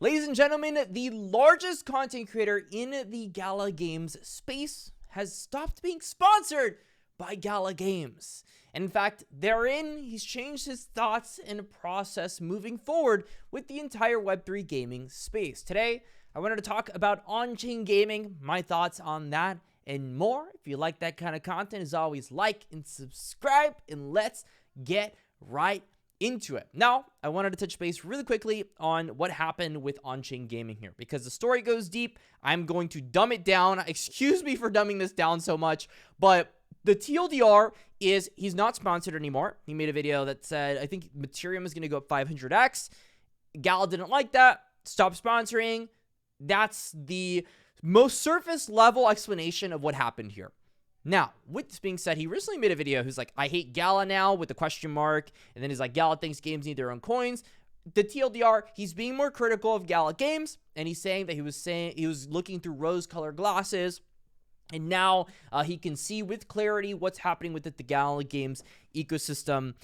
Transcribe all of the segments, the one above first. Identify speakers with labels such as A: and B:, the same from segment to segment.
A: Ladies and gentlemen, the largest content creator in the Gala Games space has stopped being sponsored by Gala Games. And in fact, therein, he's changed his thoughts and process moving forward with the entire Web3 gaming space. Today, I wanted to talk about on-chain gaming, my thoughts on that, and more. If you like that kind of content, as always, like and subscribe, and let's get right into it. Now, I wanted to touch base really quickly on what happened with on-chain gaming here, because the story goes deep. I'm going to dumb it down. Excuse me for dumbing this down so much, but the TLDR is he's not sponsored anymore. He made a video that said, I think Ethereum is going to go up 500x. Gala didn't like that. Stop sponsoring. That's the most surface level explanation of what happened here. Now, with this being said, he recently made a video who's like, I hate Gala now with a question mark. And then he's like, Gala thinks games need their own coins. The TLDR, he's being more critical of Gala Games. And he's saying that he was looking through rose-colored glasses. And now he can see with clarity what's happening with the Gala Games ecosystem.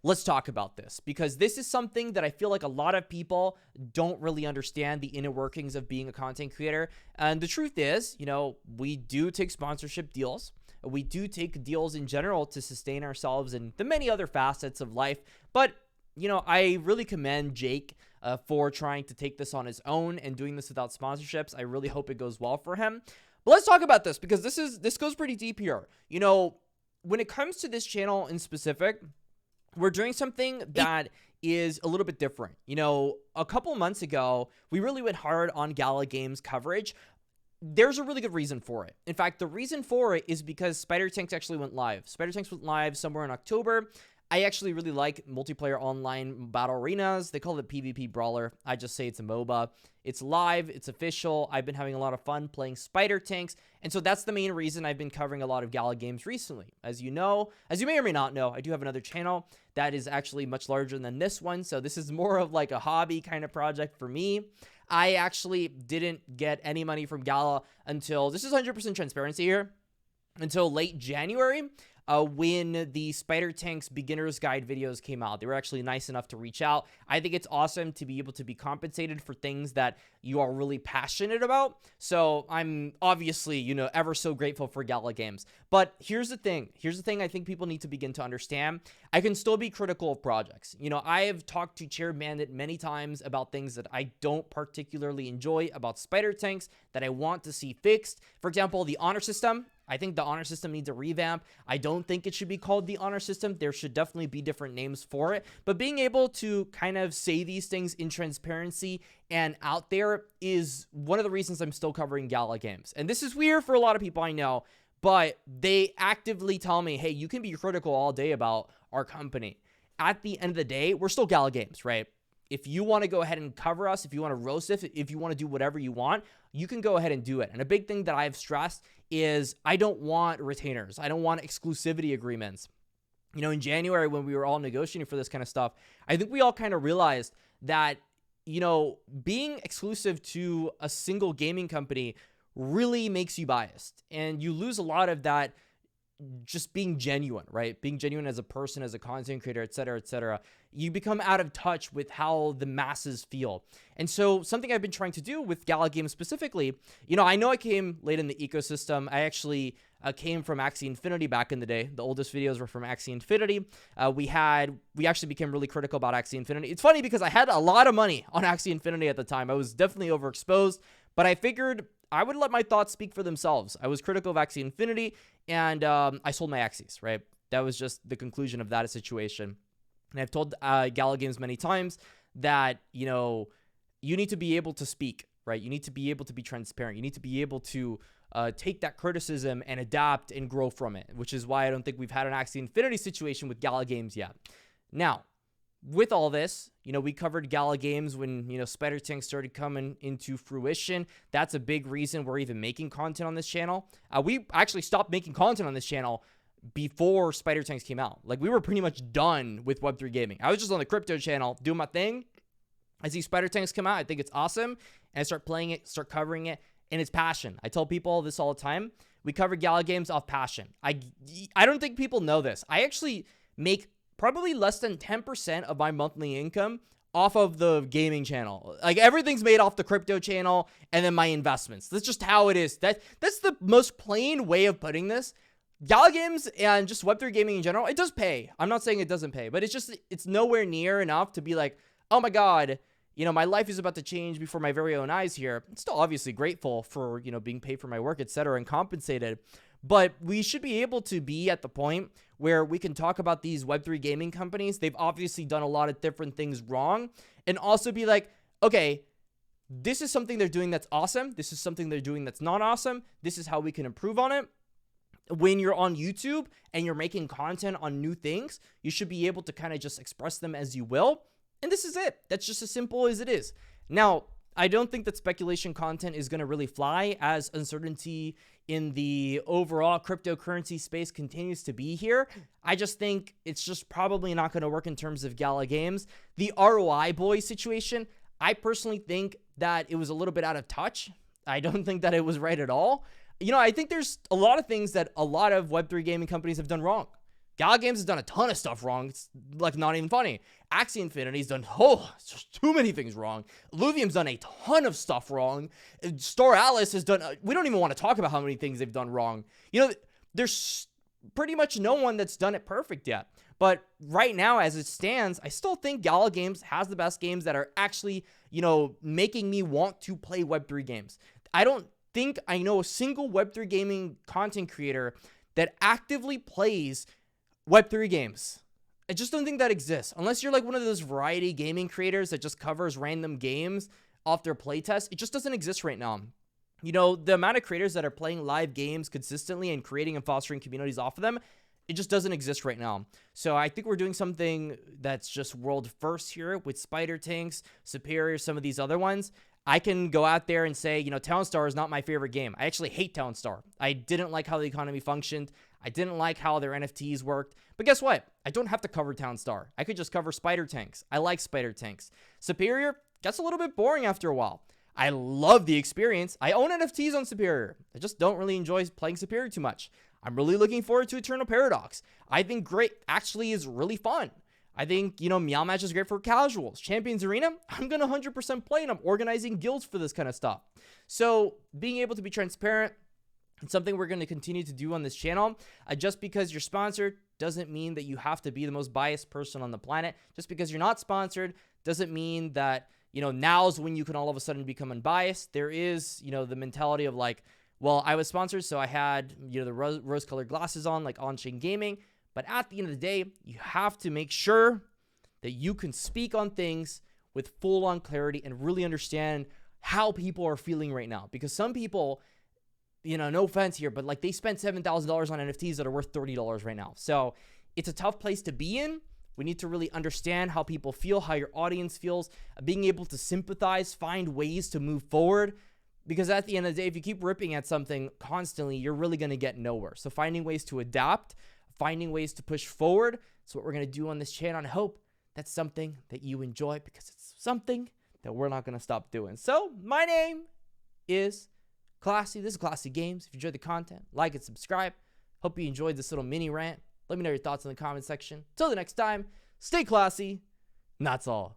A: Let's talk about this, because this is something that I feel like a lot of people don't really understand the inner workings of being a content creator. And the truth is, we do take sponsorship deals. We do take deals in general to sustain ourselves and the many other facets of life. But, I really commend Jake for trying to take this on his own and doing this without sponsorships. I really hope it goes well for him. But let's talk about this, because this goes pretty deep here. When it comes to this channel in specific, we're doing something that is a little bit different. A couple months ago, we really went hard on Gala Games coverage. There's a really good reason for it. In fact, the reason for it is because Spider Tanks actually went live. Spider Tanks went live somewhere in October. I actually really like multiplayer online battle arenas. They call it PvP Brawler. I just say it's a MOBA. It's live. It's official. I've been having a lot of fun playing Spider Tanks. And so that's the main reason I've been covering a lot of Gala Games recently. As you may or may not know, I do have another channel that is actually much larger than this one. So this is more of like a hobby kind of project for me. I actually didn't get any money from Gala until, this is 100% transparency here, until late January. When the Spider Tanks Beginner's Guide videos came out. They were actually nice enough to reach out. I think it's awesome to be able to be compensated for things that you are really passionate about. So I'm obviously, ever so grateful for Gala Games. But here's the thing. I think people need to begin to understand. I can still be critical of projects. I have talked to Chair Bandit many times about things that I don't particularly enjoy about Spider Tanks that I want to see fixed. For example, the honor system. I think the honor system needs a revamp. I don't think it should be called the honor system. There should definitely be different names for it. But being able to kind of say these things in transparency and out there is one of the reasons I'm still covering Gala Games. And this is weird for a lot of people, I know, but they actively tell me, hey, you can be critical all day about our company. At the end of the day, we're still Gala Games, right? If you want to go ahead and cover us, if you want to roast us, if you want to do whatever you want, you can go ahead and do it. And a big thing that I've stressed is I don't want retainers. I don't want exclusivity agreements. In January when we were all negotiating for this kind of stuff, I think we all kind of realized that, being exclusive to a single gaming company really makes you biased. And you lose a lot of that just being genuine, right? Being genuine as a person, as a content creator, et cetera, et cetera. You become out of touch with how the masses feel. And so something I've been trying to do with Gala Games specifically, I know I came late in the ecosystem. I actually came from Axie Infinity back in the day. The oldest videos were from Axie Infinity. We actually became really critical about Axie Infinity. It's funny because I had a lot of money on Axie Infinity at the time. I was definitely overexposed, but I figured I would let my thoughts speak for themselves. I was critical of Axie Infinity, and I sold my Axies, right? That was just the conclusion of that situation. And I've told Gala Games many times that, you need to be able to speak, right? You need to be able to be transparent. You need to be able to take that criticism and adapt and grow from it, which is why I don't think we've had an Axie Infinity situation with Gala Games yet. Now, with all this, we covered Gala Games when, Spider Tank started coming into fruition. That's a big reason we're even making content on this channel. We actually stopped making content on this channel before Spider Tanks came out. Like, we were pretty much done with Web3 gaming. I was just on the crypto channel doing my thing. I see Spider Tanks come out. I think it's awesome. And I start playing it, start covering it, and it's passion. I tell people this all the time. We cover Gala Games off passion. I don't think people know this. I actually make probably less than 10% of my monthly income off of the gaming channel. Like, everything's made off the crypto channel and then my investments. That's just how it is. That's the most plain way of putting this. Gala Games and just Web3 gaming in general, it does pay. I'm not saying it doesn't pay, but it's nowhere near enough to be like, oh my God, my life is about to change before my very own eyes here. I'm still obviously grateful for, being paid for my work, etc., and compensated. But we should be able to be at the point where we can talk about these Web3 gaming companies. They've obviously done a lot of different things wrong, and also be like, okay, this is something they're doing that's awesome. This is something they're doing that's not awesome. This is how we can improve on it. When you're on YouTube and you're making content on new things, you should be able to kind of just express them as you will. And this is it. That's just as simple as it is. Now, I don't think that speculation content is going to really fly as uncertainty in the overall cryptocurrency space continues to be here. I just think it's just probably not going to work in terms of Gala Games. The ROI boy situation, I personally think that it was a little bit out of touch. I don't think that it was right at all. I think there's a lot of things that a lot of Web3 gaming companies have done wrong. Gala Games has done a ton of stuff wrong. It's like not even funny. Axie Infinity's done, it's just too many things wrong. Illuvium's done a ton of stuff wrong. Star Alice has done, we don't even want to talk about how many things they've done wrong. There's pretty much no one that's done it perfect yet. But right now, as it stands, I still think Gala Games has the best games that are actually, making me want to play Web3 games. I don't think I know a single Web3 gaming content creator that actively plays Web3 games. I just don't think that exists. Unless you're like one of those variety gaming creators that just covers random games off their playtest. It just doesn't exist right now. The amount of creators that are playing live games consistently and creating and fostering communities off of them, it just doesn't exist right now. So I think we're doing something that's just world first here with Spider Tanks, Superior, some of these other ones. I can go out there and say, Townstar is not my favorite game. I actually hate Townstar. I didn't like how the economy functioned. I didn't like how their NFTs worked. But guess what? I don't have to cover Townstar. I could just cover Spider Tanks. I like Spider Tanks. Superior gets a little bit boring after a while. I love the experience. I own NFTs on Superior. I just don't really enjoy playing Superior too much. I'm really looking forward to Eternal Paradox. I think Great actually is really fun. I think, Meow Match is great for casuals. Champions Arena, I'm going to 100% play, and I'm organizing guilds for this kind of stuff. So being able to be transparent, it's something we're going to continue to do on this channel. Just because you're sponsored doesn't mean that you have to be the most biased person on the planet. Just because you're not sponsored doesn't mean that, now's when you can all of a sudden become unbiased. There is, the mentality of like, well, I was sponsored, so I had, the rose-colored glasses on, like on-chain gaming. But at the end of the day, you have to make sure that you can speak on things with full-on clarity and really understand how people are feeling right now. Because some people, no offense here, but like they spent $7,000 on NFTs that are worth $30 right now. So it's a tough place to be in. We need to really understand how people feel, how your audience feels, being able to sympathize, find ways to move forward. Because at the end of the day, if you keep ripping at something constantly, you're really going to get nowhere. So finding ways to adapt, finding ways to push forward, is what we're going to do on this channel. And I hope that's something that you enjoy, because it's something that we're not going to stop doing. So my name is Classy. This is Classy Games. If you enjoyed the content, like and subscribe. Hope you enjoyed this little mini rant. Let me know your thoughts in the comment section. Till the next time, stay classy. And that's all.